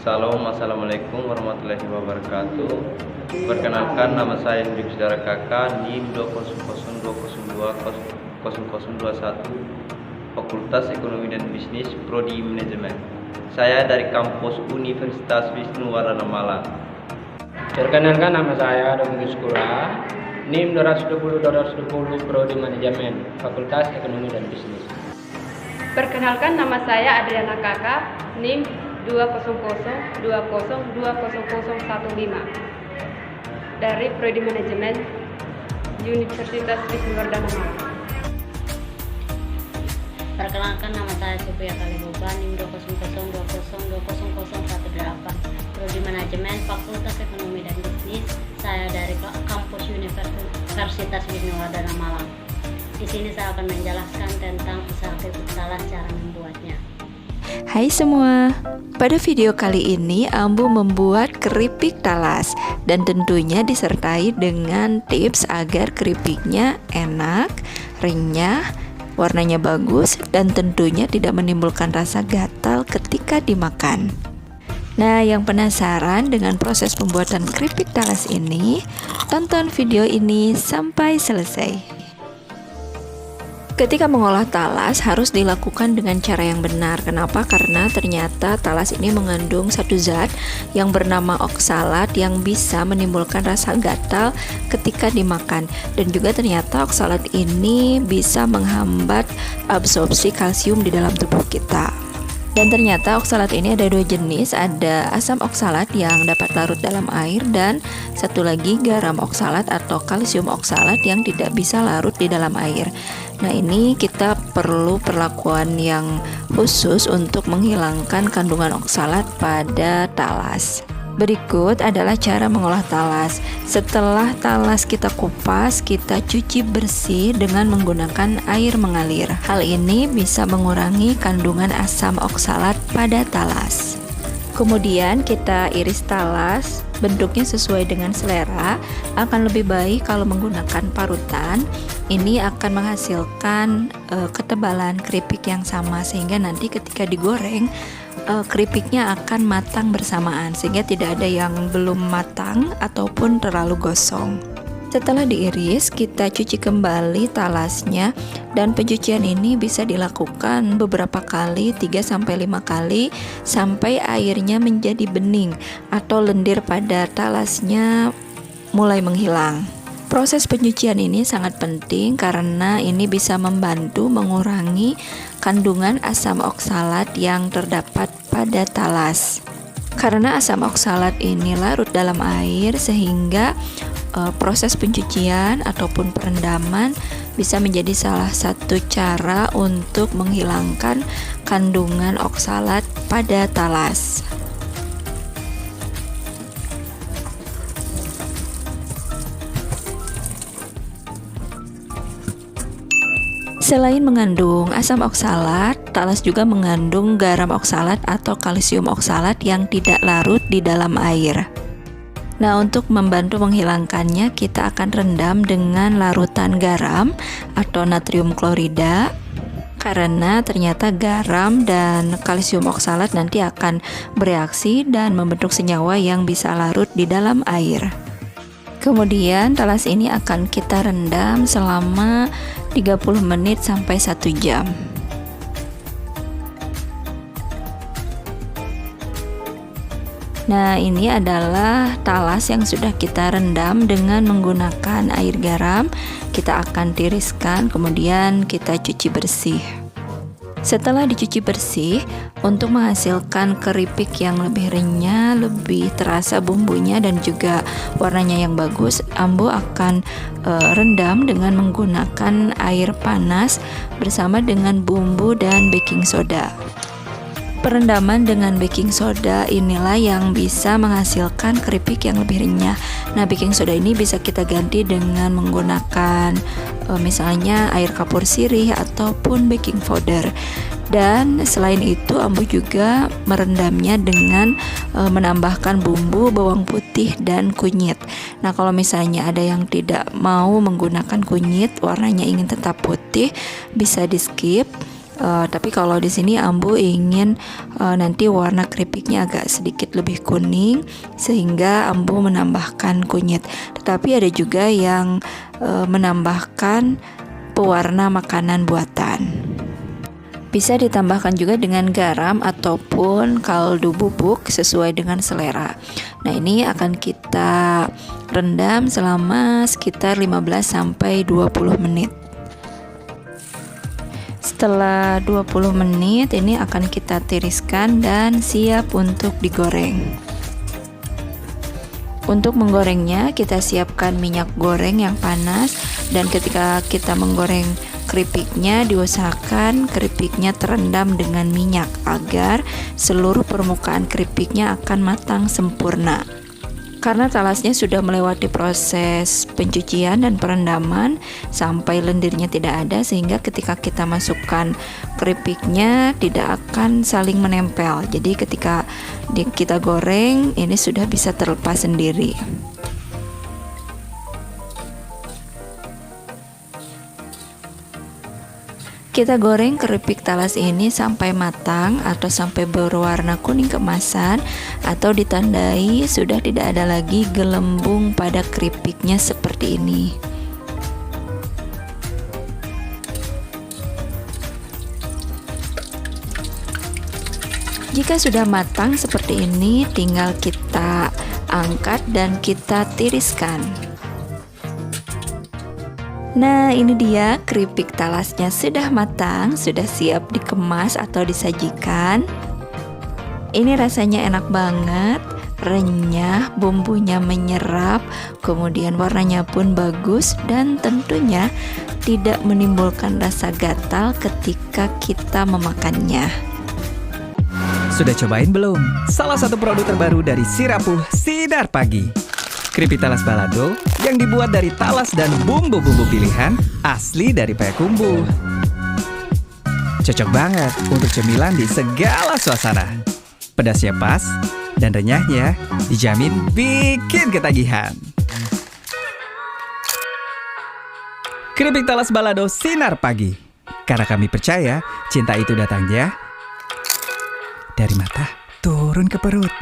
Assalamualaikum warahmatullahi wabarakatuh. Perkenalkan, nama saya Hendrik Saudara Kakak, NIM 20020200021, Fakultas Ekonomi dan Bisnis, Prodi Manajemen. Saya dari kampus Universitas Wisnuwardana Malang. Perkenalkan, nama saya Domingus Kura, NIM 22020 Prodi Manajemen, Fakultas Ekonomi dan Bisnis. Perkenalkan, nama saya Adriana Kakak, NIM 20020200015 dari Prodi Manajemen Universitas Wisnuwardana Malang. Perkenalkan, nama saya Sophia Kaliboba, NIM 20020200018, Prodi Manajemen Fakultas Ekonomi dan Bisnis. Saya dari kampus Universitas Wisnuwardana Malang. Di sini saya akan menjelaskan tentang usaha keripik talas, cara membuatnya. Hai semua, pada video kali ini Ambu membuat keripik talas dan tentunya disertai dengan tips agar keripiknya enak, renyah, warnanya bagus, dan tentunya tidak menimbulkan rasa gatal ketika dimakan. Nah, yang penasaran dengan proses pembuatan keripik talas ini, tonton video ini sampai selesai. Ketika mengolah talas harus dilakukan dengan cara yang benar. Kenapa? Karena ternyata talas ini mengandung satu zat yang bernama oksalat yang bisa menimbulkan rasa gatal ketika dimakan. Dan juga ternyata oksalat ini bisa menghambat absorpsi kalsium di dalam tubuh kita. Dan ternyata oksalat ini ada dua jenis, ada asam oksalat yang dapat larut dalam air dan satu lagi garam oksalat atau kalsium oksalat yang tidak bisa larut di dalam air. Nah, ini kita perlu perlakuan yang khusus untuk menghilangkan kandungan oksalat pada talas. Berikut adalah cara mengolah talas. Setelah talas kita kupas, kita cuci bersih dengan menggunakan air mengalir. Hal ini bisa mengurangi kandungan asam oksalat pada talas. Kemudian kita iris talas, bentuknya sesuai dengan selera. Akan lebih baik kalau menggunakan parutan. Ini akan menghasilkan ketebalan keripik yang sama, sehingga nanti ketika digoreng keripiknya akan matang bersamaan, sehingga tidak ada yang belum matang ataupun terlalu gosong. Setelah diiris, kita cuci kembali talasnya, dan pencucian ini bisa dilakukan beberapa kali, 3-5 kali, sampai airnya menjadi bening atau lendir pada talasnya mulai menghilang. Proses pencucian ini sangat penting karena ini bisa membantu mengurangi kandungan asam oksalat yang terdapat pada talas. Karena asam oksalat ini larut dalam air, sehingga proses pencucian ataupun perendaman bisa menjadi salah satu cara untuk menghilangkan kandungan oksalat pada talas. Selain mengandung asam oksalat, talas juga mengandung garam oksalat atau kalsium oksalat yang tidak larut di dalam air. Nah, untuk membantu menghilangkannya, kita akan rendam dengan larutan garam atau natrium klorida, karena ternyata garam dan kalsium oksalat nanti akan bereaksi dan membentuk senyawa yang bisa larut di dalam air. Kemudian talas ini akan kita rendam selama 30 menit sampai 1 jam. Nah, ini adalah talas yang sudah kita rendam dengan menggunakan air garam. Kita akan tiriskan, kemudian kita cuci bersih. Setelah dicuci bersih, untuk menghasilkan keripik yang lebih renyah, lebih terasa bumbunya dan juga warnanya yang bagus, Ambo akan rendam dengan menggunakan air panas bersama dengan bumbu dan baking soda. Perendaman dengan baking soda inilah yang bisa menghasilkan keripik yang lebih renyah. Nah, baking soda ini bisa kita ganti dengan menggunakan misalnya air kapur sirih ataupun baking powder. Dan selain itu, Ambo juga merendamnya dengan menambahkan bumbu bawang putih dan kunyit. Nah, kalau misalnya ada yang tidak mau menggunakan kunyit, warnanya ingin tetap putih, bisa di skip. Tapi kalau di sini Ambu ingin nanti warna keripiknya agak sedikit lebih kuning, sehingga Ambu menambahkan kunyit. Tetapi ada juga yang menambahkan pewarna makanan buatan. Bisa ditambahkan juga dengan garam ataupun kaldu bubuk sesuai dengan selera. Nah, ini akan kita rendam selama sekitar 15-20 menit. Setelah 20 menit ini akan kita tiriskan dan siap untuk digoreng. Untuk menggorengnya kita siapkan minyak goreng yang panas, dan ketika kita menggoreng keripiknya diusahakan keripiknya terendam dengan minyak agar seluruh permukaan keripiknya akan matang sempurna. Karena talasnya sudah melewati proses pencucian dan perendaman sampai lendirnya tidak ada, sehingga ketika kita masukkan keripiknya tidak akan saling menempel. Jadi ketika kita goreng ini sudah bisa terlepas sendiri. Kita goreng keripik talas ini sampai matang atau sampai berwarna kuning keemasan, atau ditandai sudah tidak ada lagi gelembung pada keripiknya seperti ini. Jika sudah matang seperti ini, tinggal kita angkat dan kita tiriskan. Nah, ini dia keripik talasnya sudah matang, sudah siap dikemas atau disajikan. Ini rasanya enak banget, renyah, bumbunya menyerap, kemudian warnanya pun bagus, dan tentunya tidak menimbulkan rasa gatal ketika kita memakannya. Sudah cobain belum? Salah satu produk terbaru dari Sirapuh Sinar Pagi. Keripik talas balado yang dibuat dari talas dan bumbu-bumbu pilihan asli dari Payakumbuh. Cocok banget untuk cemilan di segala suasana. Pedasnya pas dan renyahnya dijamin bikin ketagihan. Keripik talas balado Sinar Pagi. Karena kami percaya cinta itu datangnya dari mata turun ke perut.